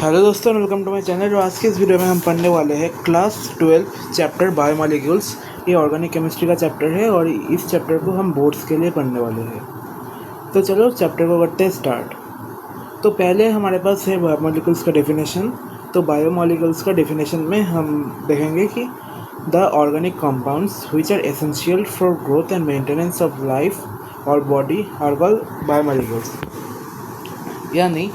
Hello दोस्तों, welcome to my channel. और आज की इस वीडियो में हम पढ़ने वाले हैं क्लास 12 चैप्टर बायोमॉलिक्यूल्स। ये ऑर्गेनिक केमिस्ट्री का चैप्टर है और इस चैप्टर को हम बोर्ड्स के लिए पढ़ने वाले हैं। तो चलो चैप्टर को करते हैं स्टार्ट। तो पहले हमारे पास है बायोमॉलिक्यूल्स का डेफिनेशन। तो बायोमॉलिक्यूल्स का डेफिनेशन में हम देखेंगे कि the organic compounds which are essential for growth and maintenance of life और बॉडी आर कॉल्ड बायोमॉलिक्यूल्स। यानी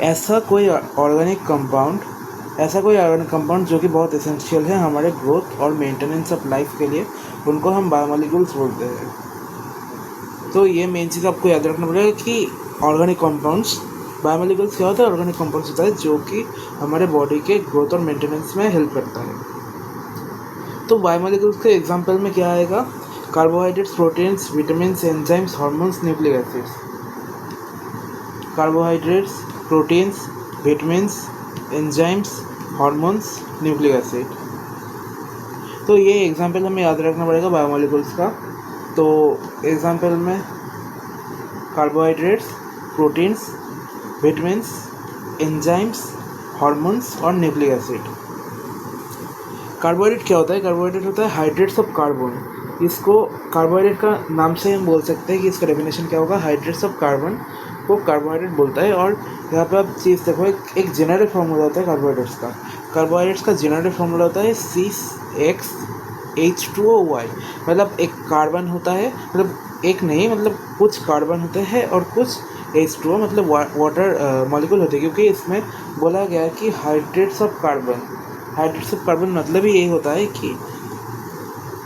ऐसा कोई ऑर्गेनिक कंपाउंड जो कि बहुत एसेंशियल है हमारे ग्रोथ और मेंटेनेंस ऑफ लाइफ के लिए, उनको हम बायोमॉलिक्यूल्स बोलते हैं। तो ये मेन चीज़ आपको याद रखना पड़ेगा कि ऑर्गेनिक कंपाउंड्स, बायोमॉलिक्यूल्स क्या होता है? ऑर्गेनिक कंपाउंड्स होता है जो कि हमारे बॉडी के ग्रोथ और मेंटेनेंस में हेल्प करता है। तो बायोमॉलिक्यूल्स के एग्जाम्पल में क्या आएगा? Carbohydrates, proteins, vitamins, enzymes, hormones, nucleic acids. Carbohydrates, proteins, vitamins, enzymes, hormones, nucleic acid. तो ये एग्जाम्पल हमें याद रखना पड़ेगा बायोमॉलिक्यूल्स का। तो एग्जाम्पल में carbohydrates, proteins, vitamins, enzymes, hormones और न्यूक्लिक एसिड। कार्बोहाइड्रेट क्या होता है? कार्बोहाइड्रेट होता है हाइड्रेट्स ऑफ कार्बन। इसको कार्बोहाइड्रेट का नाम से हम बोल सकते हैं कि इसका डेफिनेशन क्या होगा? हाइड्रेट्स ऑफ कार्बन को कार्बोहाइड्रेट बोलता है। और यहाँ पे आप चीज़ देखो, एक जेनरिक फार्मूला होता है कार्बोहाइड्रेट्स का जेनरिक फार्मूला होता है CH2OY। मतलब एक कार्बन होता है, मतलब एक नहीं, मतलब कुछ कार्बन होते हैं और कुछ H2O मतलब वाटर मॉलिक्यूल होते हैं। क्योंकि इसमें बोला गया है कि हाइड्रेट्स ऑफ कार्बन मतलब ही यही होता है कि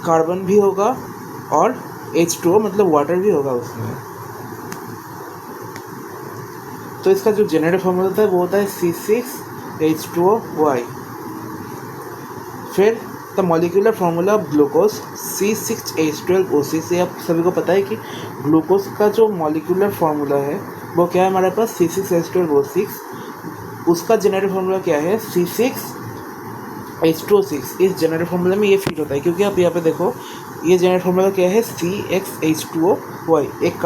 कार्बन भी होगा और H2O मतलब वाटर भी होगा उसमें। तो इसका जो जेनरिक फार्मूला होता है वो होता है C6H2OY। फिर the molecular formula of glucose C6H12O6। से आप सभी को पता है कि ग्लूकोज का जो मॉलिक्यूलर फार्मूला है वो क्या है हमारे पास? C6H12O6। उसका जेनरिक फार्मूला क्या है? C6H2O6। इस जेनरिक फार्मूला में ये फिट होता है क्योंकि आप यहाँ पे देखो, ये जेनरिक फार्मूला क्या है? CXH2OY। एक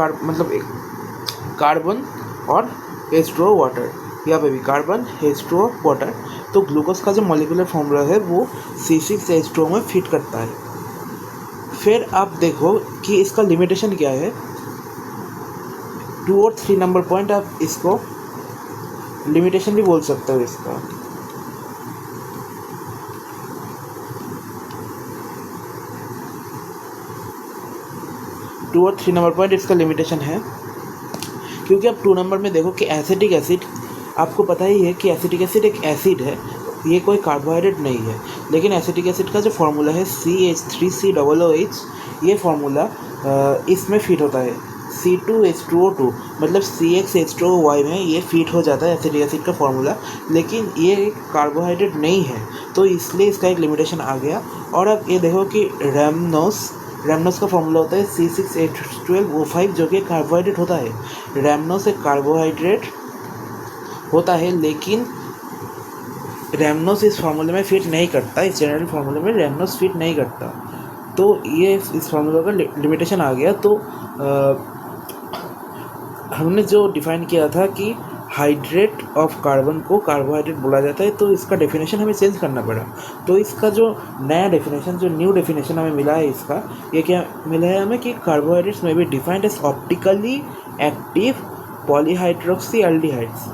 कार्बन और H2O वाटर। यहाँ पे भी कार्बन, H2O वाटर। तो ग्लूकोज का जो मॉलिक्यूलर फार्मूला है वो C6H2O में फिट करता है। फिर आप देखो कि इसका लिमिटेशन क्या है। 2 और 3 नंबर पॉइंट, आप इसको लिमिटेशन भी बोल सकते हो इसका। टू और 3 नंबर पॉइंट इसका लिमिटेशन है। क्योंकि आप 2 नंबर में देखो कि एसिटिक एसिड, आपको पता ही है कि एसिटिक एसिड एक एसिड है, ये कोई कार्बोहाइड्रेट नहीं है। लेकिन एसिटिक एसिड का जो फार्मूला है CH3COOH, ये फार्मूला इसमें फिट होता है। C2H2O2 मतलब CXH2OY में ये फिट हो जाता है एसिटिक एसिड का फार्मूला। लेकिन ये एक कार्बोहाइड्रेट नहीं है, तो इसलिए इसका एक लिमिटेशन आ गया। और अब ये देखो कि रैमनोस का फॉर्मूला होता है C6H12O5 जो कि कार्बोहाइड्रेट होता है। रैमनोस एक कार्बोहाइड्रेट होता है, लेकिन रैमनोस इस फार्मूले में फिट नहीं करता। इस जनरल फार्मूले में रैमनोस फिट नहीं करता, तो ये इस फार्मूला का लिमिटेशन आ गया। तो हमने जो डिफाइन किया था कि हाइड्रेट ऑफ कार्बन को कार्बोहाइड्रेट बोला जाता है, तो इसका डेफिनेशन हमें चेंज करना पड़ा। तो इसका जो नया डेफिनेशन, जो न्यू डेफिनेशन हमें मिला है इसका, ये क्या मिला है हमें कि कार्बोहाइड्रेट्स में be defined as optically active polyhydroxy aldehydes.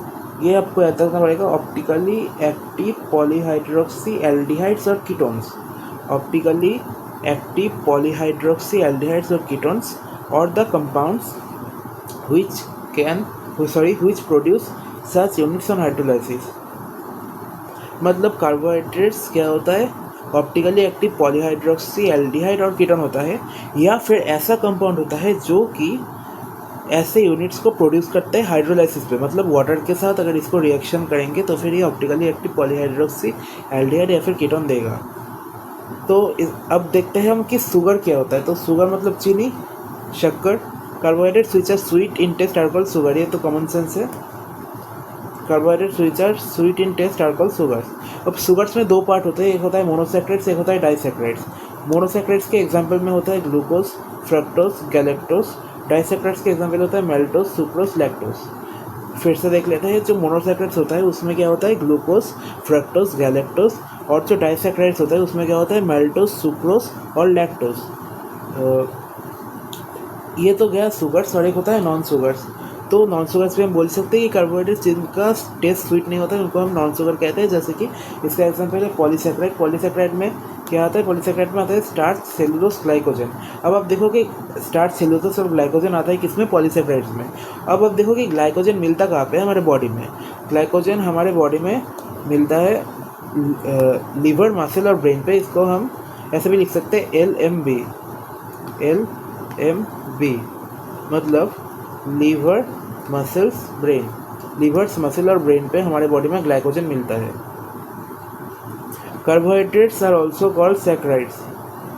ये आपको याद रखना पड़ेगा, ऑप्टिकली एक्टिव पॉलीहाइड्रोक्सी एल्डिहाइड्स और ketones. Optically active polyhydroxy aldehydes और कीटोन्स और the compounds which produce such units on hydrolysis। मतलब कार्बोहाइड्रेट्स क्या होता है? ऑप्टिकली एक्टिव पॉलीहाइड्रोक्सी एल्डिहाइड और कीटोन होता है, या फिर ऐसा कंपाउंड होता है जो कि ऐसे यूनिट्स को प्रोड्यूस करते हैं हाइड्रोलाइसिस पे। मतलब वाटर के साथ अगर इसको रिएक्शन करेंगे तो फिर ये ऑप्टिकली एक्टिव पॉलीहाइड्रोक्सी एल्डिहाइड या फिर कीटोन देगा। तो अब देखते हैं हम कि शुगर क्या होता है। तो शुगर मतलब चीनी, शक्कर। Carbohydrates which are sweet in taste are called sugar. ये तो कॉमन सेंस है। Carbohydrates which are sweet in taste are called sugars. अब शुगर्स में 2 पार्ट होते हैं, एक होता है मोनोसैकराइड्स, एक होता है डाइसैकराइड्स। मोनोसैकराइड्स के एग्जाम्पल में होता है ग्लूकोज, फ्रक्टोज, गैलेक्टोज। डाइसैकराइड्स के एग्जाम्पल होता है मेल्टोज, सुक्रोज, लैक्टोज। फिर से देख लेते हैं। जो मोनोसैकराइड्स होता है उसमें क्या होता है, ग्लूकोज, फ्रक्टोज, गैलेक्टोज, और जो डाइसैकराइड्स होता है उसमें क्या होता है, माल्टोज, सुक्रोज और लैक्टोज। ये तो गया शुगर्स, और एक होता है नॉन शुगर्स। तो नॉन शुगर्स भी हम बोल सकते हैं कि कार्बोहाइड्रेट जिनका टेस्ट स्वीट नहीं होता है उनको हम नॉन शुगर कहते हैं। जैसे कि इसका एग्जाम्पल है पॉलीसैकराइड। पॉलीसैकराइड में क्या आता है, पॉलीसैकराइड में आता है स्टार्च, सेलुलोज, ग्लाइकोजन। अब आप देखो कि स्टार्च, सेलुलोज और ग्लाइकोजन आता है किसमें, पॉलीसैकराइड्स में। अब आप देखो कि ग्लाइकोजन मिलता कहाँ पे है, हमारे बॉडी में। ग्लाइकोजन हमारे बॉडी में मिलता है लीवर, मसल और ब्रेन पे। इसको हम ऐसे भी लिख सकते हैं LMB, LMB मतलब liver, muscles, brain. Livers, muscle और ब्रेन पे हमारे बॉडी में ग्लाइकोजन मिलता है। Carbohydrates are also called saccharides.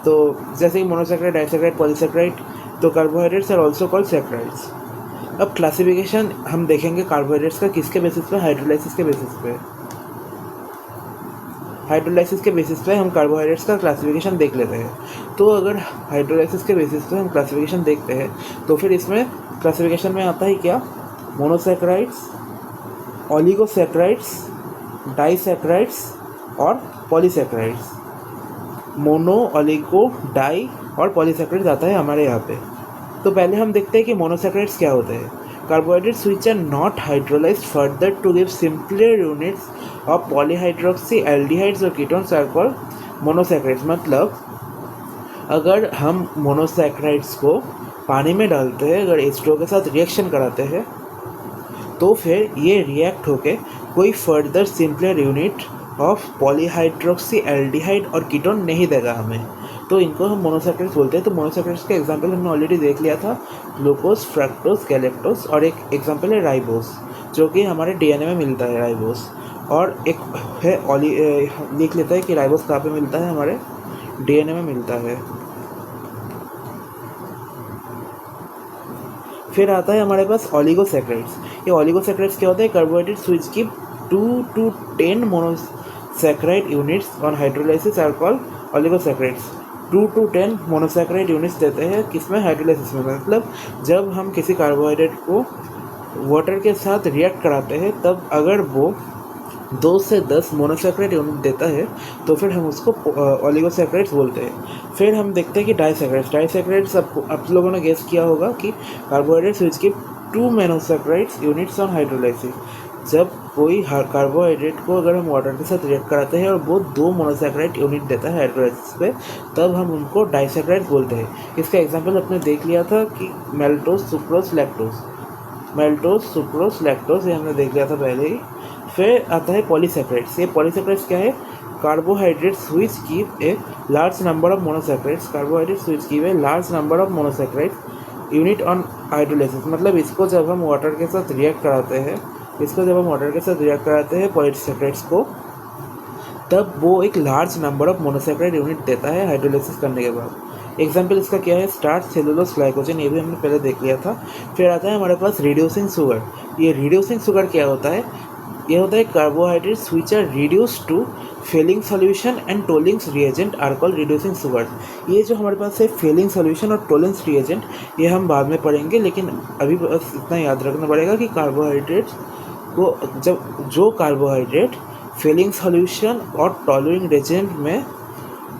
तो जैसे कि मोनोसैकराइड, डाइसैकराइड, पॉलीसैकराइड, तो carbohydrates are also called saccharides. अब क्लासिफिकेशन हम देखेंगे कार्बोहाइड्रेट्स का किसके बेसिस पे, हाइड्रोलाइसिस के बेसिस पे। हाइड्रोलाइसिस के बेसिस पे हम कार्बोहाइड्रेट्स का क्लासिफिकेशन देख लेते हैं। तो अगर हाइड्रोलाइसिस के बेसिस पे हम क्लासिफिकेशन देखते हैं तो फिर इसमें क्लासिफिकेशन में आता है क्या, मोनोसैकराइड्स, ओलिगोसैकराइड्स, डाइसैकराइड्स और पॉलीसैकराइड्स। मोनो, ओलिगो, डाई और पॉलीसैकराइड्स आता है हमारे यहाँ पे। तो पहले हम देखते हैं कि मोनोसैकराइड्स क्या होते हैं। Carbohydrates which are not hydrolysed further to give simpler units of polyhydroxy aldehydes और कीटोन्स आर कॉल्ड मोनोसैकराइड्स। मतलब अगर हम मोनोसैकराइड्स को पानी में डालते हैं, अगर H2O के साथ रिएक्शन कराते हैं तो फिर ये रिएक्ट होके कोई further simpler unit of polyhydroxy aldehyde और कीटोन नहीं देगा हमें, तो इनको हम मोनोसैकराइड्स बोलते हैं। तो मोनोसैकराइड्स का एग्जांपल हमने ऑलरेडी देख लिया था, ग्लूकोज, फ्रक्टोज, गैलेक्टोज, और एक एग्जांपल है राइबोस जो कि हमारे DNA में मिलता है, राइबोस। और एक है लिख लेता है कि राइबोस कहाँ पे मिलता है, हमारे DNA में मिलता है। फिर आता है हमारे पास ओलिगोसैकराइड्स। ये ओलिगोसैकराइड्स क्या होता है, carbohydrates which give 2 to 10 monosaccharide units on hydrolysis are called oligosaccharides. 2 to 10 monosaccharide units देते हैं किसमें, हाइड्रोलाइसिस में। मतलब जब हम किसी कार्बोहाइड्रेट को वाटर के साथ रिएक्ट कराते हैं तब अगर वो 2 से 10 मोनोसैकराइड यूनिट देता है तो फिर हम उसको ओलिगोसैकराइड्स बोलते हैं। फिर हम देखते हैं कि डाइसैकराइड्स आप लोगों ने गेस किया होगा कि carbohydrates which give 2 monosaccharides units on hydrolysis. जब कोई कार्बोहाइड्रेट को अगर हम वाटर के साथ रिएक्ट कराते हैं और वो 2 मोनोसैकराइड यूनिट देता है हाइड्रोलाइसिस पे, तब हम उनको डाइसैकराइड्स बोलते हैं। इसका एग्जांपल अपने देख लिया था कि मेल्टोज, सुक्रोज, लैक्टोज। मेल्टोज, सुक्रोज, लैक्टोज ये हमने देख लिया था पहले ही। फिर आता है पॉलीसैकराइड्स। ये पॉलीसैकराइड्स क्या है, carbohydrates which give a large number of monosaccharides, carbohydrates which give a large number of monosaccharides unit on hydrolysis. मतलब इसको जब हम वाटर के साथ रिएक्ट कराते हैं, पॉलीसैकराइड्स को, तब वो एक large number of monosaccharide unit देता है हाइड्रोलाइसिस करने के बाद। एग्जाम्पल इसका क्या है, स्टार्च, सेलुलोज, ग्लाइकोजन, ये भी हमने पहले देख लिया था। फिर आता है हमारे पास रिड्यूसिंग शुगर। ये रिड्यूसिंग शुगर क्या होता है, ये होता है carbohydrates which are reduced to Fehling solution and Tollens reagent are called reducing sugar. ये जो हमारे पास है फेलिंग सॉल्यूशन और टोलेंस रिएजेंट, ये हम बाद में पढ़ेंगे, लेकिन अभी बस इतना याद रखना पड़ेगा कि कार्बोहाइड्रेट्स को जो कार्बोहाइड्रेट फेलिंग सॉल्यूशन और टॉलरिंग रिएजेंट में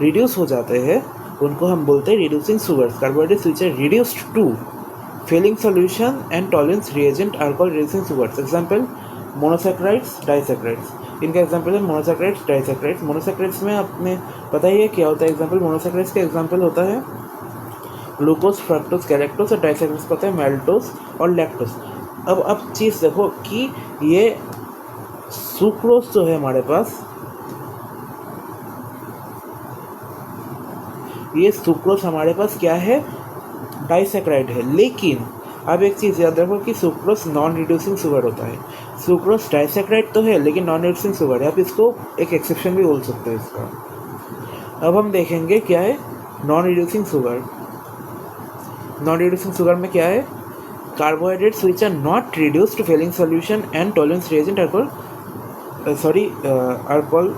रिड्यूस हो जाते हैं उनको हम बोलते हैं reducing sugars. Carbohydrates which are reduced to Fehling solution and tolerance reagent are called reducing sugars. Example monosaccharides, disaccharides. इनका एग्जांपल है मोनोसैकराइड्स, डाइसैकराइड्स। मोनोसैकराइड्स में आपने पता ही है क्या होता है एग्जांपल, मोनोसैकराइड्स का एग्जांपल होता है ग्लूकोज, फ्रक्टोज, गैलेक्टोज, और डाइसैकराइड्स का होता है मेल्टोज और लैक्टोज। अब चीज़ देखो कि ये सुक्रोज जो है हमारे पास, ये सुक्रोज हमारे पास क्या है, डाइसैकराइड है। लेकिन अब एक चीज़ याद रखो कि सुक्रोज नॉन रिड्यूसिंग शुगर होता है। सुक्रोज डाइसैकराइड तो है लेकिन नॉन रिड्यूसिंग शुगर है। आप इसको एक एक्सेप्शन भी बोल सकते हो इसका। अब हम देखेंगे क्या है non reducing sugar. Non reducing sugar में क्या है, carbohydrates which are not reduced to Fehling solution and tolerance reagent are called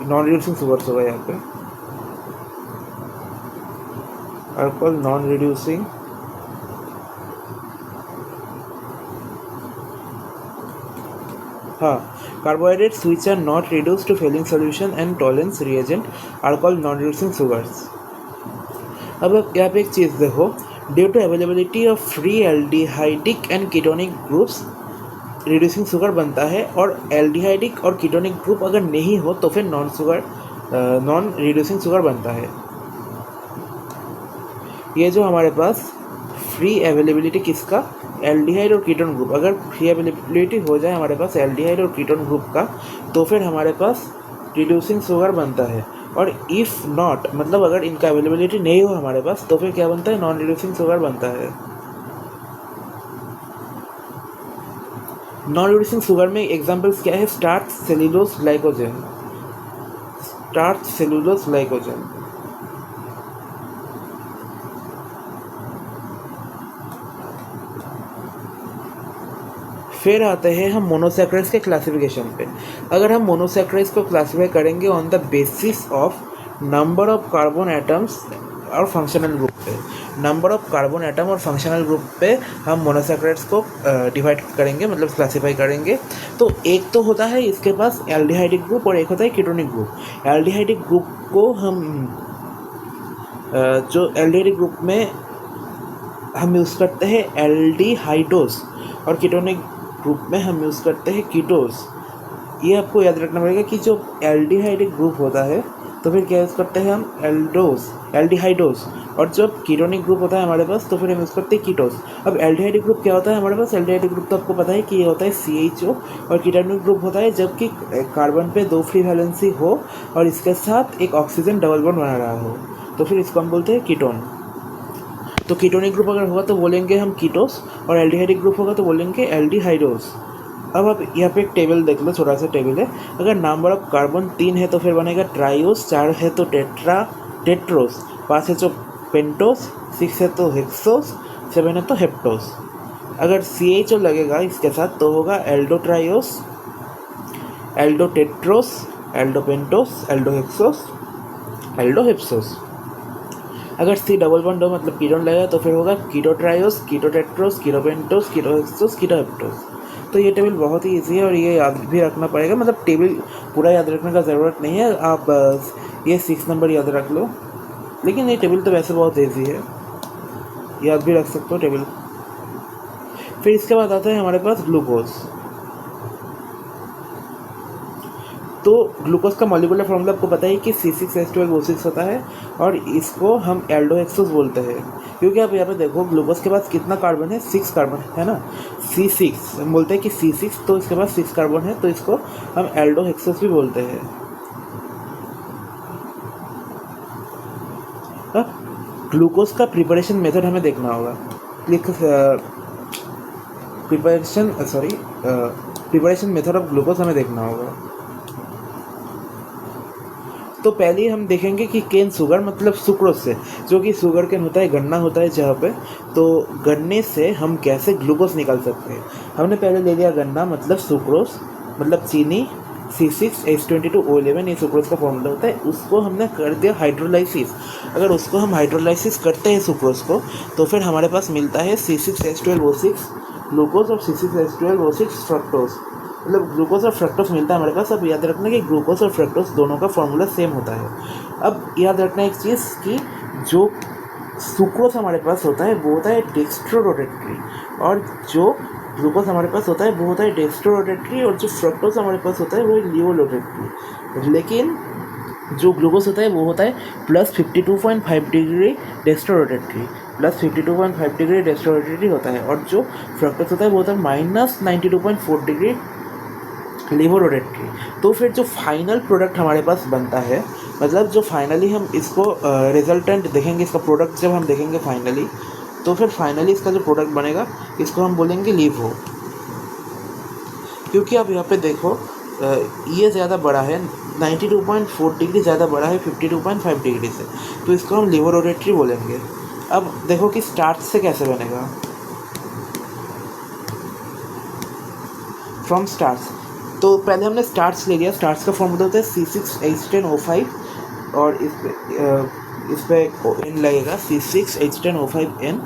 non reducing sugars होगा यहाँ पे, आर कॉल्ड नॉन रिड्यूसिंग हाँ, carbohydrates which are not reduced to failing solution and tolerance reagent are called non-reducing sugars. अब आप यहाँ पे एक चीज़ देखो, due to availability of free aldehydic and ketonic groups reducing sugar बनता है, और एल्डिहाइडिक और कीटोनिक ग्रुप अगर नहीं हो तो फिर नॉन रिड्यूसिंग शुगर बनता है। ये जो हमारे पास फ्री अवेलेबिलिटी किसका, एल्डिहाइड और कीटोन ग्रुप, अगर फ्री अवेलेबिलिटी हो जाए हमारे पास एल्डिहाइड और कीटोन ग्रुप का तो फिर हमारे पास रिड्यूसिंग शुगर बनता है, और इफ़ नॉट मतलब अगर इनका अवेलेबिलिटी नहीं हो हमारे पास तो फिर क्या बनता है, नॉन रिड्यूसिंग शुगर बनता है। नॉन रिड्यूसिंग शुगर में एग्जांपल्स क्या है, starch cellulose glycogen, starch cellulose glycogen. फिर आते हैं हम मोनोसैकराइड्स के क्लासिफिकेशन पे। अगर हम मोनोसैकराइड्स को क्लासिफाई करेंगे on the basis of number of carbon atoms और फंक्शनल ग्रुप पे, नंबर ऑफ कार्बन एटम और फंक्शनल ग्रुप पे हम मोनोसैकराइड्स को डिवाइड करेंगे, मतलब क्लासिफाई करेंगे। तो एक तो होता है इसके पास एल्डिहाइडिक ग्रुप और एक होता है कीटोनिक ग्रुप। एल्डिहाइडिक ग्रुप को हम जो एल्डिहाइडिक ग्रुप में हम यूज़ करते हैं एल्डिहाइडोस, और कीटोनिक ग्रुप में हम यूज़ करते हैं कीटोस। ये आपको याद रखना पड़ेगा कि जो एल्डिहाइडिक ग्रुप होता है तो फिर क्या यूज़ करते हैं हम एल्डिहाइडोस, और जब कीटोनिक ग्रुप होता है हमारे पास तो फिर हम यूज़ करते हैं कीटोस। अब एल्डिहाइडिक ग्रुप क्या होता है हमारे पास, एल्डिहाइडिक ग्रुप तो आपको पता है कि ये होता है CHO, और कीटोनिक ग्रुप होता है जबकि कार्बन पे 2 फ्री वैलेंसी हो और इसके साथ एक ऑक्सीजन डबल बॉन्ड बना रहा हो, तो फिर इसको हम बोलते हैं कीटोन। तो कीटोनिक ग्रुप अगर होगा तो बोलेंगे हम कीटोस, और एल्डिहाइडिक ग्रुप होगा तो बोलेंगे एल्डिहाइडोस। अब आप यहाँ पे एक टेबल देख लो, छोटा सा टेबल है। अगर नंबर ऑफ कार्बन 3 है तो फिर बनेगा ट्राइओस, 4 है तो टेट्रोस, 5 है तो पेंटोस, 6 है तो हेक्सोस, 7 है तो हेप्टोस। अगर CHO लगेगा इसके साथ तो होगा एल्डोट्राइओस, एल्डोटेट्रोस, एल्डोपेंटोस, एल्डोहेक्सोस, एल्डोहेप्सोस। अगर C डबल बॉन्ड हो मतलब कीटोन लगेगा तो फिर होगा कीटोट्राइओस, कीटोटेट्रोस, कीटोपेंटोस, कीटोहेक्सोस, कीटोहेप्टोस। तो ये टेबल बहुत ही ईजी है और ये याद भी रखना पड़ेगा, मतलब टेबल पूरा याद रखने का ज़रूरत नहीं है, आप ये 6 नंबर याद रख लो, लेकिन ये टेबल तो वैसे बहुत ईजी है, याद भी रख सकते हो टेबल। फिर इसके बाद आता है हमारे पास ग्लूकोज। तो ग्लूकोज का मॉलिक्यूलर फॉर्मूला आपको पता है कि C6H12O6 होता है, और इसको हम एल्डोहेक्सोस बोलते हैं, क्योंकि आप यहाँ पे देखो ग्लूकोज के पास कितना कार्बन है, 6 कार्बन है ना, C6 हम बोलते हैं कि C6, तो इसके पास 6 कार्बन है तो इसको हम एल्डोहेक्सोस भी बोलते हैं। ग्लूकोज का प्रिपरेशन मेथड हमें देखना होगा, प्रिपरेशन मेथड ऑफ ग्लूकोज हमें देखना होगा। तो पहले हम देखेंगे कि केन शुगर मतलब सुक्रोज से, जो कि शुगर केन होता है, गन्ना होता है जहाँ पे, तो गन्ने से हम कैसे ग्लूकोज निकाल सकते हैं। हमने पहले ले लिया गन्ना मतलब सुक्रोज मतलब चीनी, C6H22O11 ये सुक्रोज का फॉर्मूला होता है, उसको हमने कर दिया हाइड्रोलाइसिस। अगर उसको हम हाइड्रोलाइसिस करते हैं सुक्रोज को तो फिर हमारे पास मिलता है C6H12O6 ग्लूकोज और C6H12O6 फ्रक्टोज, मतलब ग्लूकोज और फ्रक्टोज मिलता है हमारे पास। अब याद रखना कि ग्लूकोज और फ्रक्टोज दोनों का फॉर्मूला सेम होता है। अब याद रखना एक चीज़ कि जो सुक्रोज हमारे पास होता है वो होता है डेक्स्ट्रोरोटेटरी, और जो ग्लूकोज हमारे पास होता है वो होता है डेक्स्ट्रोरोटेटरी, और जो फ्रक्टोज हमारे पास होता है वो है लियोरोटेटरी। लेकिन जो ग्लूकोज होता है वो होता है +52.5 डिग्री डेक्स्ट्रोरोटेटरी, +52.5 डिग्री डेक्स्ट्रोरोटेटरी होता है, और जो फ्रक्टोज होता है वो होता है -92.4 डिग्री लिवोरोटेटरी। तो फिर जो फाइनल प्रोडक्ट हमारे पास बनता है, मतलब जो फाइनली हम इसको रिजल्टेंट देखेंगे, इसका प्रोडक्ट जब हम देखेंगे फाइनली, तो फिर फाइनली इसका जो प्रोडक्ट बनेगा इसको हम बोलेंगे लीवो, क्योंकि आप यहाँ पे देखो ये ज़्यादा बड़ा है, 92.4 डिग्री ज़्यादा बड़ा है 52.5 डिग्री से, तो इसको हम लिवोरोटेटरी बोलेंगे। अब देखो कि स्टार्च से कैसे बनेगा, फ्रॉम स्टार्च। तो पहले हमने स्टार्च ले लिया, स्टार्च का फॉर्मूला होता है C6H10O5, और इस पे N लगेगा, C6H10O5N।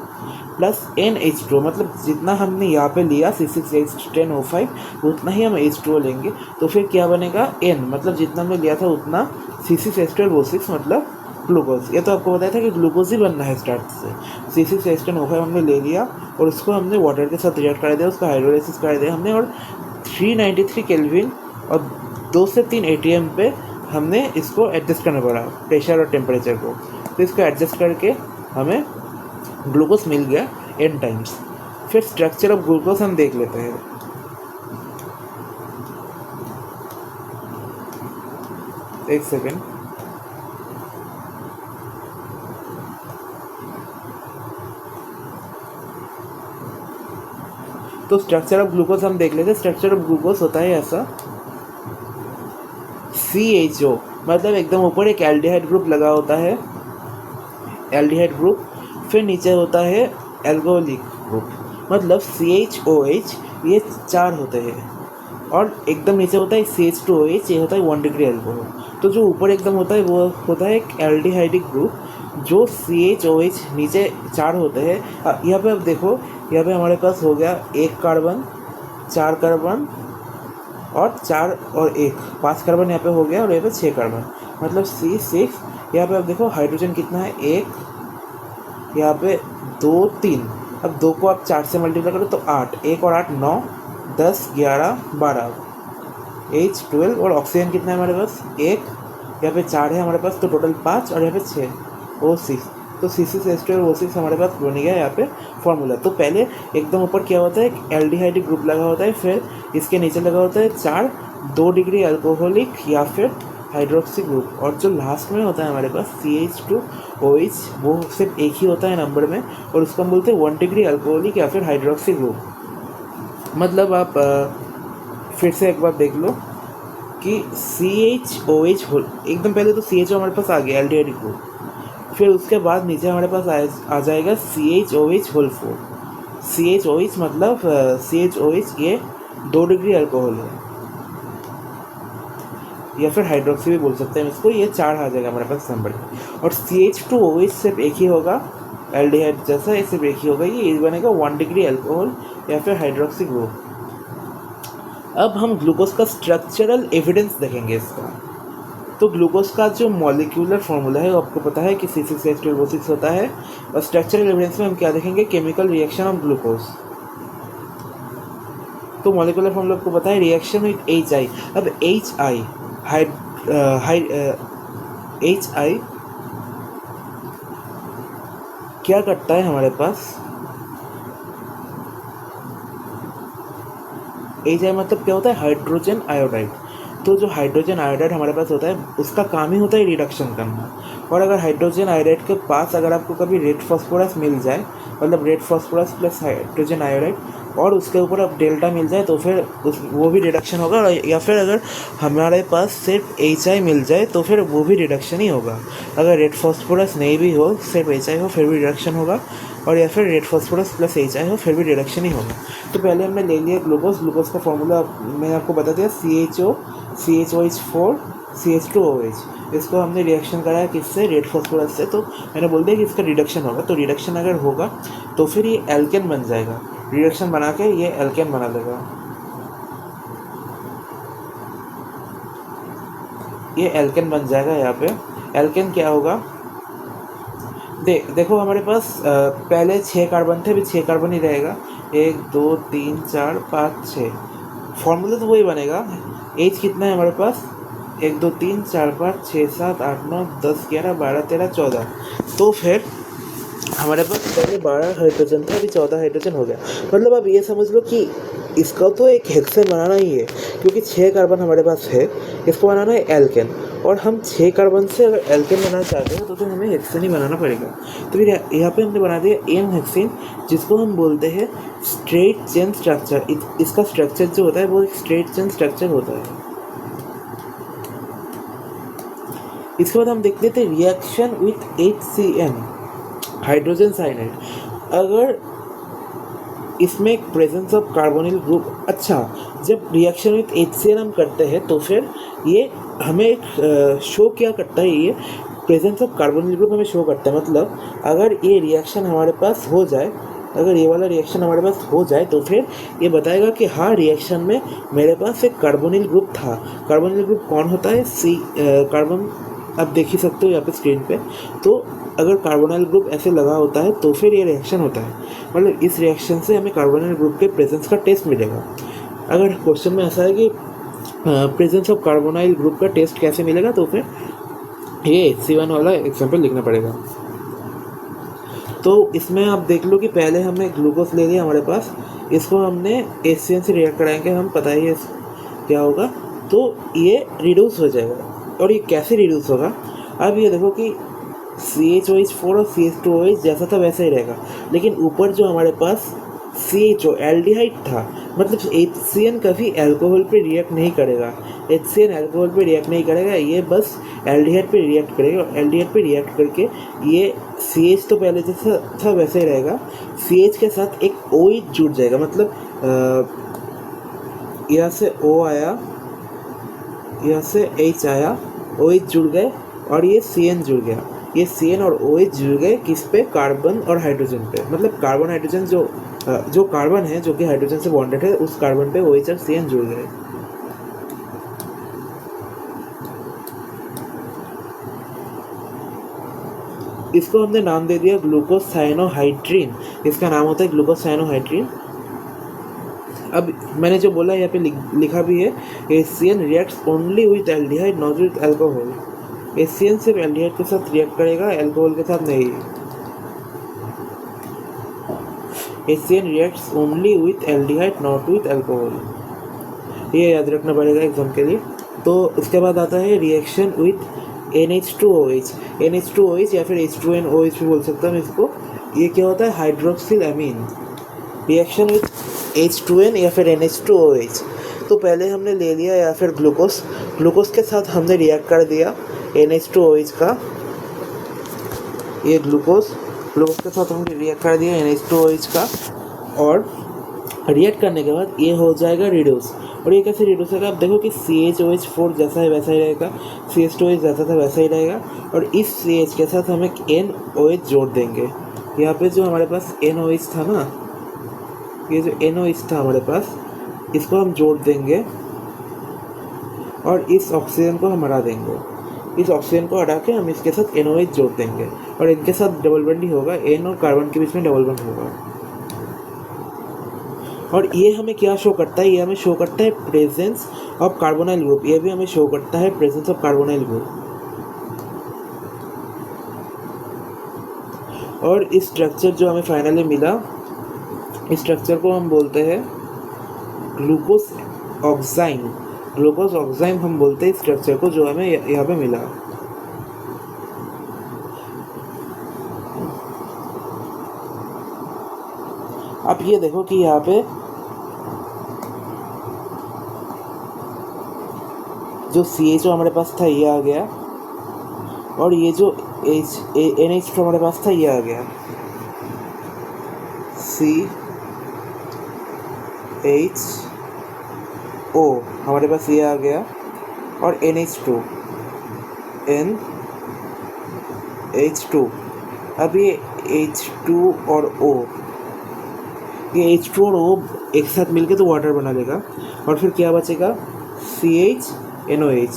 प्लस NH2, मतलब जितना हमने यहाँ पे लिया C6H10O5 उतना ही हम H2O लेंगे, तो फिर क्या बनेगा N, मतलब जितना हमने लिया था उतना C6H12O6 मतलब ग्लूकोज। ये तो आपको बताया था कि ग्लूकोज ही बनना है स्टार्ट से। C6H10O5 हमने ले लिया और उसको हमने वाटर के साथ रिएक्ट करा दिया, उसका हाइड्रोलाइसिस करा दिया हमने, और 393 केल्विन और 2 से 3 ATM पे हमने इसको एडजस्ट करना पड़ा, प्रेशर और टेम्परेचर को। तो इसको एडजस्ट करके हमें ग्लूकोज मिल गया n टाइम्स। फिर स्ट्रक्चर ऑफ ग्लूकोज हम देख लेते हैं। एक सेकेंड। तो स्ट्रक्चर ऑफ ग्लूकोज हम देख लेते हैं। स्ट्रक्चर ऑफ ग्लूकोज होता है ऐसा, CHO मतलब एकदम ऊपर एक एल्डिहाइड ग्रुप लगा होता है, एल्डिहाइड ग्रुप, फिर नीचे होता है एल्कोहलिक ग्रुप, मतलब CHOH, ये 4 होते हैं, और एकदम नीचे होता है CH2OH, ये होता है 1 डिग्री अल्कोहल। तो जो ऊपर एकदम होता है वो होता है एक एल्डिहाइडिक ग्रुप, जो CHOH नीचे 4 होते हैं। यहाँ पे अब देखो, यहाँ पे हमारे पास हो गया 1 कार्बन, 4 कार्बन और 4 और 1, 5 कार्बन यहाँ पे हो गया, और यहाँ पे 6 कार्बन, मतलब C6। यहाँ पे अब देखो हाइड्रोजन कितना है, 1, यहाँ पे 2, 3, अब 2 को आप 4 से मल्टीप्लाई करो तो 8, 1 और 8 9, 10, 11, 12, H12, और ऑक्सीजन कितना है हमारे पास, 1, यहाँ पे 4 है हमारे पास, तो टोटल 5, और यहाँ पे 6, O6। तो C6H12O6 हमारे पास बन गया यहाँ पे फॉर्मूला। तो पहले एकदम ऊपर क्या होता है, एक एल्डिहाइडिक ग्रुप लगा होता है, फिर इसके नीचे लगा होता है 4 2 डिग्री अल्कोहलिक या फिर हाइड्रोक्सी ग्रुप, और जो लास्ट में होता है हमारे पास CH2OH, वो सिर्फ एक ही होता है नंबर में, और उसको हम बोलते हैं 1 डिग्री अल्कोहलिक या फिर हाइड्रोक्सी ग्रुप। मतलब आप फिर से एक बार देख लो कि CHOH एकदम पहले तो CHO हमारे पास आ गया एल्डिहाइडिक ग्रुप, फिर उसके बाद नीचे हमारे पास आ जाएगा CHOH होल 4। CHOH मतलब CHOH ये 2 डिग्री अल्कोहल है, या फिर हाइड्रोक्सी भी बोल सकते हैं इसको, ये 4 आ जाएगा हमारे पास नंबर। और CH2OH सिर्फ एक ही होगा, एल्डिहाइड जैसा ये सिर्फ एक ही होगा, ये बनेगा 1 डिग्री अल्कोहल या फिर हाइड्रोक्सी ग्रुप। अब हम ग्लूकोज का स्ट्रक्चरल एविडेंस देखेंगे इसका। तो ग्लूकोज का जो मॉलिक्यूलर फार्मूला है वो आपको पता है कि C6H12O6 होता है, और स्ट्रक्चरल एविडेंस में हम क्या देखेंगे, केमिकल रिएक्शन ऑफ ग्लूकोज। तो मॉलिक्यूलर फार्मूला आपको पता है, रिएक्शन विद HI। अब HI क्या करता है हमारे पास, HI मतलब क्या होता है, हाइड्रोजन आयोडाइड। तो जो हाइड्रोजन आयोडाइड हमारे पास होता है उसका काम ही होता है रिडक्शन करना, और अगर हाइड्रोजन आयोडाइड के पास अगर आपको कभी रेड फॉस्फोरस मिल जाए, मतलब red phosphorus plus hydrogen iodide, और उसके ऊपर अब डेल्टा मिल जाए तो फिर वो भी रिडक्शन होगा, या फिर अगर हमारे पास सिर्फ HI मिल जाए तो फिर वो भी रिडक्शन ही होगा। अगर रेड फॉस्फोरस नहीं भी हो, सिर्फ HI हो, फिर भी रिडक्शन होगा, और या फिर रेड फॉस्फोरस प्लस HI हो, फिर भी रिडक्शन ही होगा। तो पहले हमने ले लिया ग्लूकोज। ग्लूकोज का फॉर्मूला मैंने आपको बता दिया, CHOH4 CH2OH। इसको हमने रिएक्शन कराया किससे, रेड फॉस्फोरस से, तो मैंने बोल दिया कि इसका रिडक्शन होगा। तो रिडक्शन अगर होगा तो फिर ये एल्केन बन जाएगा, रिडक्शन बना के ये एल्केन बना देगा, ये एल्केन बन जाएगा। यहाँ पे एल्केन क्या होगा, देखो हमारे पास पहले 6 कार्बन थे, अभी 6 कार्बन ही रहेगा, 1 2 3 4 5 6, फॉर्मूला तो वही बनेगा। एज कितना है हमारे पास, 1 2 3 4 5 6 7 8 9 10 11 12 13 14, तो फिर हमारे पास पहले 12 हाइड्रोजन था, अभी 14 हाइड्रोजन हो गया। मतलब आप ये समझ लो कि इसका तो एक हेक्सेन बनाना ही है, क्योंकि 6 कार्बन हमारे पास है, इसको बनाना है एल्केन, और हम 6 कार्बन से अगर एल्केन बनाना चाहते हैं तो फिर हमें हेक्सेन ही बनाना पड़ेगा। तो फिर यहाँ पे हमने बना दिया एन हेक्सेन, जिसको हम बोलते हैं स्ट्रेट चेन स्ट्रक्चर। इसका स्ट्रक्चर जो होता है वो एक स्ट्रेट चेन स्ट्रक्चर होता है। इसके बाद हम देख लेते हैं reaction with HCN, hydrogen cyanide. अगर इसमें एक प्रेजेंस ऑफ कार्बोनिल ग्रुप, अच्छा जब रिएक्शन विथ HCN हम करते हैं तो फिर ये हमें एक शो क्या करता है, ये प्रेजेंस ऑफ कार्बोनिल ग्रुप हमें शो करता है। मतलब अगर ये रिएक्शन हमारे पास हो जाए अगर ये वाला रिएक्शन हमारे पास हो जाए तो फिर ये बताएगा कि हाँ रिएक्शन में मेरे पास एक कार्बोनिल ग्रुप था। कार्बोनिल ग्रुप कौन होता है? कार्बन, आप देख ही सकते हो यहाँ पे स्क्रीन पे। तो अगर कार्बोनिल ग्रुप ऐसे लगा होता है तो फिर ये रिएक्शन होता है, मतलब इस रिएक्शन से हमें कार्बोनिल ग्रुप के प्रेजेंस का टेस्ट मिलेगा। अगर क्वेश्चन में ऐसा है कि प्रेजेंस ऑफ कार्बोनाइल ग्रुप का टेस्ट कैसे मिलेगा, तो फिर ये HC1 वाला एग्जाम्पल लिखना पड़ेगा। तो इसमें आप देख लो कि पहले हमने ग्लूकोज ले लिया हमारे पास, इसको हमने HCN से रिएक्ट कराएंगे, हम पता ही है क्या होगा, तो ये रिड्यूस हो जाएगा। और ये कैसे रिड्यूस होगा? अब ये देखो कि CHOH4 और CH2OH जैसा था वैसा ही रहेगा, लेकिन ऊपर जो हमारे पास CHO एल्डिहाइड था, मतलब HCN कभी अल्कोहल पे रिएक्ट नहीं करेगा, HCN अल्कोहल पे रिएक्ट नहीं करेगा, ये बस एल्डिहाइड पे रिएक्ट करेगा। और एल्डिहाइड पे रिएक्ट करके ये CH तो पहले जैसा था वैसे ही रहेगा, CH के साथ एक OH जुड़ जाएगा, मतलब यहाँ से O आया, यहाँ से H आया, OH जुड़ गए और ये CN जुड़ गया। ये CN और OH जुड़ गए किस पे? कार्बन और हाइड्रोजन पे, मतलब कार्बन हाइड्रोजन जो कार्बन है जो कि हाइड्रोजन से बॉन्डेड है, उस कार्बन पे OH और CN जुड़ गए। इसको हमने नाम दे दिया ग्लूकोसाइनोहाइड्रीन। इसका नाम होता है ग्लूकोसाइनोहाइड्रीन। अब मैंने जो बोला यहाँ पे लिखा भी है, HCN reacts only with aldehyde not with alcohol. HCN सिर्फ एल्डिहाइड के साथ रिएक्ट करेगा, अल्कोहल के साथ नहीं। HCN reacts only with aldehyde not with alcohol, ये याद रखना पड़ेगा एग्जाम के लिए। तो उसके बाद आता है रिएक्शन विथ NH2OH। NH2OH या फिर H2NOH भी बोल सकता हूँ इसको। ये क्या होता है? Hydroxyl amine. Reaction with H2N या फिर NH2OH। तो पहले हमने ले लिया या फिर ग्लूकोज के साथ हमने रिएक्ट कर दिया NH2OH का, ये ग्लूकोज के साथ हमने रिएक्ट कर दिया NH2OH का, और रिएक्ट करने के बाद ये हो जाएगा रिड्यूस। और ये कैसे रिड्यूस होगा? आप देखो कि CHOH4 जैसा है वैसा ही रहेगा, CH2OH जैसा था वैसा ही रहेगा, और इस CH के साथ हम एक NOH जोड़ देंगे। यहाँ पे जो हमारे पास NOH था ना, ये जो NOH था हमारे पास, इसको हम जोड़ देंगे और इस ऑक्सीजन को हम हटा देंगे। इस ऑक्सीजन को हटा के हम इसके साथ NOH जोड़ देंगे और इनके साथ डबल बॉन्ड ही होगा, N और कार्बन के बीच में डबल बॉन्ड होगा। और ये हमें क्या शो करता है? ये हमें शो करता है प्रेजेंस ऑफ कार्बोनाइल ग्रुप। ये भी हमें शो करता है प्रेजेंस ऑफ कार्बोनाइल ग्रुप। और इस स्ट्रक्चर जो हमें फाइनली मिला, इस स्ट्रक्चर को हम बोलते हैं ग्लूकोज ऑक्साइम हम बोलते हैं इस स्ट्रक्चर को, जो हमें यहाँ पे मिला। अब ये देखो कि यहाँ पे जो CHO हमारे पास था ये आ गया, और ये जो NH2 हमारे पास था ये आ गया, CHO हमारे पास ये आ गया, और NH2 NH2। अब ये H2 और O, ये H2 और O एक साथ मिलके तो वाटर बना लेगा, और फिर क्या बचेगा? CHNOH।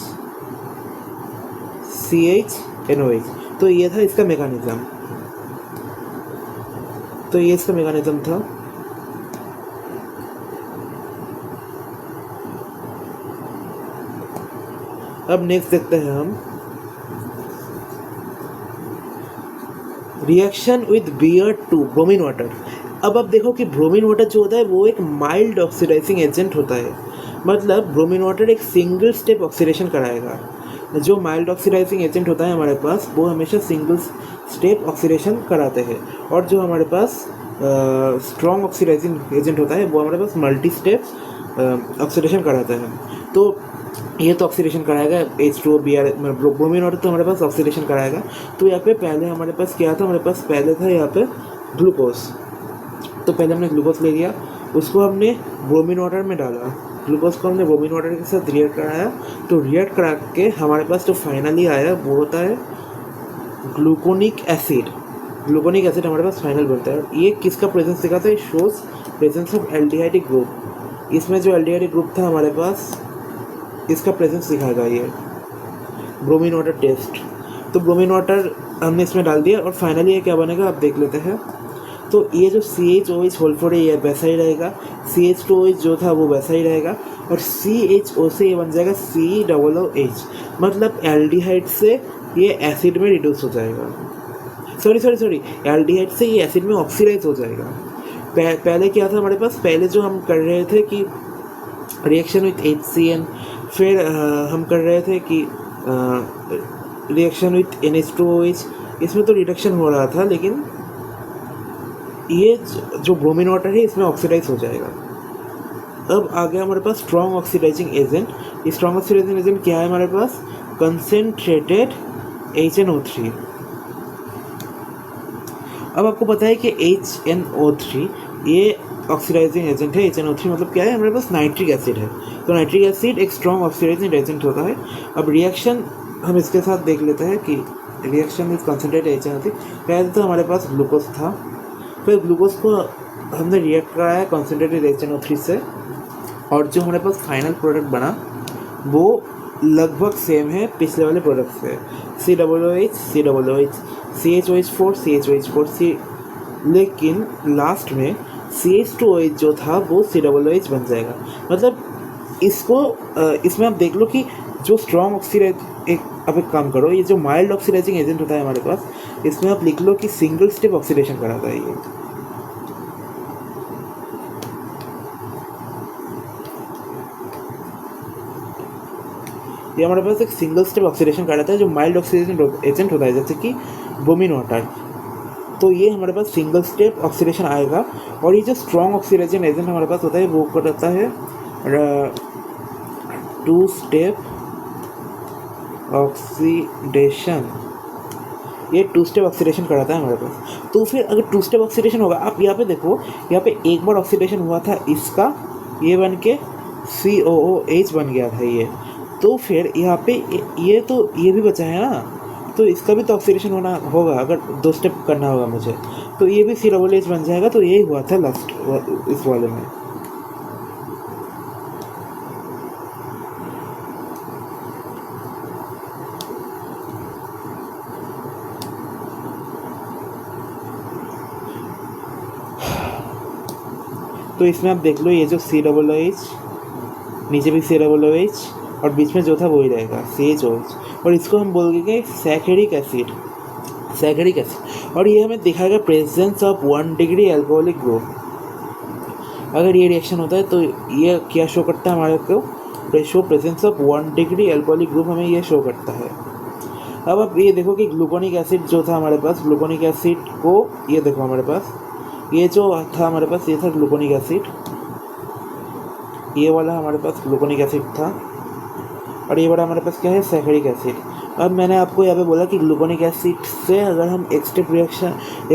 तो ये था इसका मैकेनिज्म, तो ये इसका मैकेनिज्म था। अब नेक्स्ट देखते हैं हम reaction with Br2 bromine water. अब आप देखो कि ब्रोमीन वाटर जो होता है वो एक माइल्ड ऑक्सीडाइजिंग एजेंट होता है, मतलब ब्रोमीन वाटर एक सिंगल स्टेप ऑक्सीडेशन कराएगा। जो माइल्ड ऑक्सीडाइजिंग एजेंट होता है हमारे पास, वो हमेशा सिंगल स्टेप ऑक्सीडेशन कराते हैं, और जो हमारे पास स्ट्रॉन्ग ऑक्सीडाइजिंग एजेंट होता है वो हमारे पास मल्टी स्टेप ऑक्सीडेशन कराता है। तो ये तो ऑक्सीडेशन कराएगा H2O Br, ब्रोमीन वाटर तो हमारे पास ऑक्सीडेशन कराएगा। तो यहाँ पे पहले हमारे पास क्या था? हमारे पास पहले था यहाँ पे ग्लूकोज। तो पहले हमने ग्लूकोज ले लिया, उसको हमने ब्रोमीन वाटर में डाला, ग्लूकोज को हमने ब्रोमीन वाटर के साथ रिएक्ट कराया। तो रिएक्ट करा के हमारे पास जो फाइनली आया वो होता है ग्लूकोनिक एसिड। ग्लूकोनिक एसिड हमारे पास फाइनल बनता है। और ये किसका प्रेजेंस दिखाता है? Shows presence of aldehyde group. इसमें जो एल्डिहाइड ग्रुप था हमारे पास, इसका प्रेजेंस दिखाएगा ये ब्रोमीन वाटर टेस्ट। तो ब्रोमीन वाटर हमने इसमें डाल दिया और फाइनली ये क्या बनेगा आप देख लेते हैं। तो ये जो CHOH होल फोर है ये वैसा ही रहेगा, CH2OH जो था वो वैसा ही रहेगा, और CHO से ये बन जाएगा COOH, मतलब एल्डिहाइड से ये एसिड में रिड्यूस हो जाएगा। सॉरी एल्डिहाइड से ये एसिड में ऑक्सीडाइज हो जाएगा। पहले क्या था हमारे पास? पहले जो हम कर रहे थे कि रिएक्शन विथ HCN, फिर हम कर रहे थे कि रिएक्शन विथ NH2OH, इसमें तो रिडक्शन हो रहा था, लेकिन ये जो ब्रोमीन वाटर है इसमें ऑक्सीडाइज हो जाएगा। अब आ गया हमारे पास स्ट्रॉन्ग ऑक्सीडाइजिंग एजेंट। ये स्ट्रॉन्ग ऑक्सीडाइजिंग एजेंट क्या है हमारे पास? Concentrated HNO3। अब आपको पता है कि HNO3 ये ऑक्सीडाइजिंग एजेंट है। HNO3 मतलब क्या है? हमारे पास नाइट्रिक एसिड है। तो नाइट्रिक एसिड एक स्ट्रॉन्ग ऑक्सीडाइजिंग एजेंट होता है। अब रिएक्शन हम इसके साथ देख लेते हैं कि रिएक्शन इज कंसेंट्रेटेड HNO3। पहले तो हमारे पास ग्लूकोज था, फिर ग्लूकोज को हमने रिएक्ट कराया कंसेंट्रेटेड HNO3 से, और जो हमारे पास फाइनल प्रोडक्ट बना वो लगभग सेम है पिछले वाले प्रोडक्ट से, COOH, CHOH4, लेकिन लास्ट में CH2OH जो था वो COOH बन जाएगा। मतलब इसको इसमें आप देख लो कि जो स्ट्रॉन्ग ऑक्सीडाइज अब एक काम करो, ये जो माइल्ड ऑक्सीडाइजिंग एजेंट होता है हमारे पास, इसमें आप लिख लो कि सिंगल स्टेप ऑक्सीडेशन कराता है ये हमारे पास एक सिंगल स्टेप ऑक्सीडेशन कराता है जो माइल्ड ऑक्सीडेशन एजेंट होता है, जैसे कि ब्रोमीन वाटर। तो ये हमारे पास सिंगल स्टेप ऑक्सीडेशन आएगा। और ये जो स्ट्रॉन्ग ऑक्सीडेशन एजेंट हमारे पास होता है वो करता है 2 स्टेप ऑक्सीडेशन। ये 2 स्टेप ऑक्सीडेशन कराता है हमारे पास। तो फिर अगर 2 स्टेप ऑक्सीडेशन होगा, आप यहाँ पे देखो, यहाँ पे एक बार ऑक्सीडेशन हुआ था इसका, ये बन के COOH बन गया था ये। तो फिर यहाँ पे ये भी बचा है ना, तो इसका भी तो ऑक्सीडेशन होना होगा अगर 2 स्टेप करना होगा मुझे, तो ये भी COOH बन जाएगा। तो यही हुआ था लास्ट इस वाले में। तो इसमें आप देख लो, ये जो COOH, नीचे भी COOH, और बीच में जो था वही रहेगा CHOH, और इसको हम बोलेंगे सैकेरिक एसिड। और ये हमें दिखाएगा presence of 1 degree alcoholic group. अगर ये रिएक्शन होता है तो ये क्या शो करता है हमारे को? Show presence of 1 degree alcoholic group हमें ये शो करता है। अब आप ये देखो कि ग्लूकोनिक एसिड जो था हमारे पास, ग्लूकोनिक एसिड को ये देखो हमारे पास, ये जो था हमारे पास ये था ग्लूकोनिक एसिड, ये वाला हमारे पास ग्लूकोनिक एसिड था, और ये वाला हमारे पास क्या है? सैकेरिक एसिड। अब मैंने आपको यहाँ पे बोला कि ग्लूकोनिक एसिड से अगर हम एक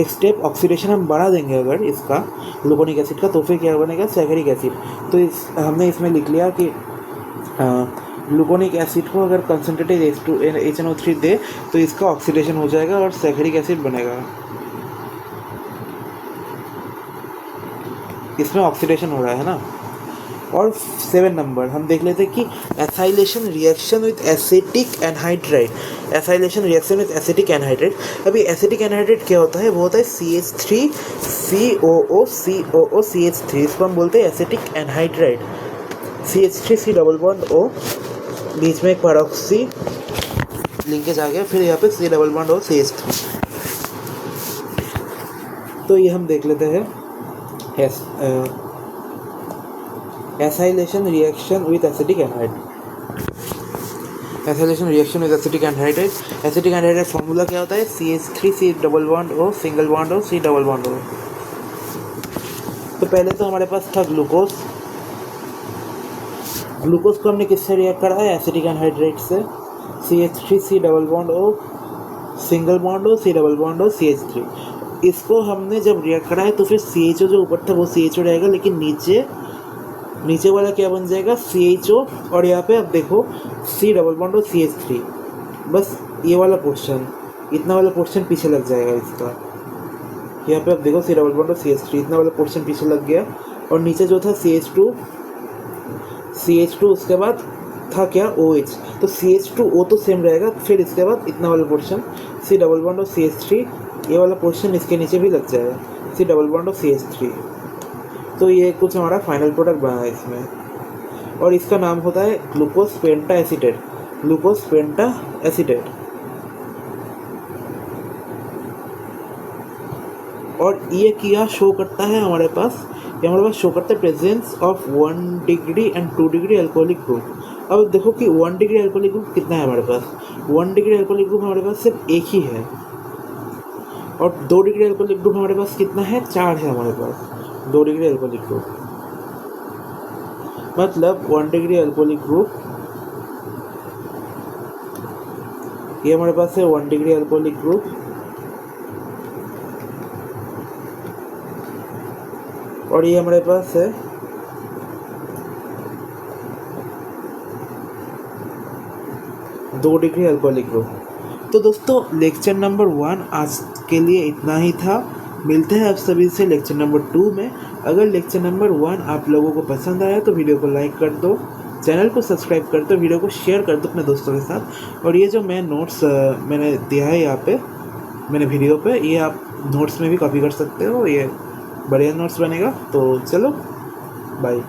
स्टेप ऑक्सीडेशन हम बढ़ा देंगे अगर इसका ग्लूकोनिक एसिड का, तो फिर क्या बनेगा? सैकेरिक एसिड। तो हमने इसमें लिख लिया कि ग्लूकोनिक एसिड को अगर कंसनट्रेटेड HNO3 दे तो इसका ऑक्सीडेशन हो जाएगा और सैकेरिक एसिड बनेगा। इसमें ऑक्सीडेशन हो रहा है ना। और 7 नंबर हम देख लेते हैं कि acylation reaction with acetic anhydride. अभी एसिटिक एनहाइड्राइड क्या होता है? वो होता है CH3COOCH3। इसको हम बोलते हैं acetic anhydride. CH3 double bond O, बीच में एक पैरोक्सी लिंकेज आ गया, फिर यहाँ पे C double bond O CH3। तो ये हम देख लेते हैं acylation reaction with acetic anhydride. Acetic anhydride formula क्या होता है? CH3 double bond O single bond O C double bond O। तो पहले तो हमारे पास था ग्लूकोज को हमने किससे रिएक्ट करा है? एसिटिक एनहाइड्राइड से। CH3 double bond O single bond O C double bond O CH3। इसको हमने जब रिएक्ट करा है तो फिर CHO जो ऊपर था वो CHO रहेगा, लेकिन नीचे वाला क्या बन जाएगा? CHO, और यहाँ पे आप देखो C डबल बॉन्ड और CH3। बस ये वाला पोर्शन, इतना वाला पोर्शन पीछे लग जाएगा इसका। यहाँ पे आप देखो सी डबल बॉन्ड और CH3 इतना वाला पोर्शन पीछे लग गया। और नीचे जो था CH2 उसके बाद था क्या OH, तो CH2O तो सेम रहेगा। फिर इसके बाद इतना वाला पोर्शन सी डबल बॉन्ड और CH3, ये वाला पोर्शन इसके नीचे भी लग जाएगा, सी डबल बॉन्ड और CH3। तो ये कुछ हमारा फाइनल प्रोडक्ट बना है इसमें, और इसका नाम होता है ग्लूकोज पेंटा एसीटेट, ग्लूकोज पेंटा एसीटेट। और ये क्या शो करता है हमारे पास, ये हमारे पास शो करता है presence of 1 degree and 2 degree alcoholic group. अब देखो कि 1 डिग्री अल्कोहलिक ग्रुप कितना है हमारे पास, 1 डिग्री अल्कोहलिक ग्रुप हमारे पास सिर्फ एक ही है। और 2 डिग्री अल्कोहलिक ग्रुप हमारे पास कितना है, 4 है हमारे पास 2 डिग्री अल्कोहलिक ग्रुप। मतलब 1 डिग्री अल्कोहलिक ग्रुप, ये हमारे पास है 1 डिग्री अल्कोहलिक ग्रुप, और ये हमारे पास है 2 डिग्री अल्कोहलिक ग्रुप। तो दोस्तों लेक्चर नंबर 1 आज के लिए इतना ही था। मिलते हैं आप सभी से लेक्चर नंबर 2 में। अगर लेक्चर नंबर 1 आप लोगों को पसंद आया तो वीडियो को लाइक कर दो, चैनल को सब्सक्राइब कर दो, वीडियो को शेयर कर दो अपने दोस्तों के साथ। और ये जो मैं नोट्स मैंने दिया है यहाँ पे मैंने वीडियो पे, ये आप नोट्स में भी कॉपी कर सकते हो, ये बढ़िया नोट्स बनेगा। तो चलो बाय।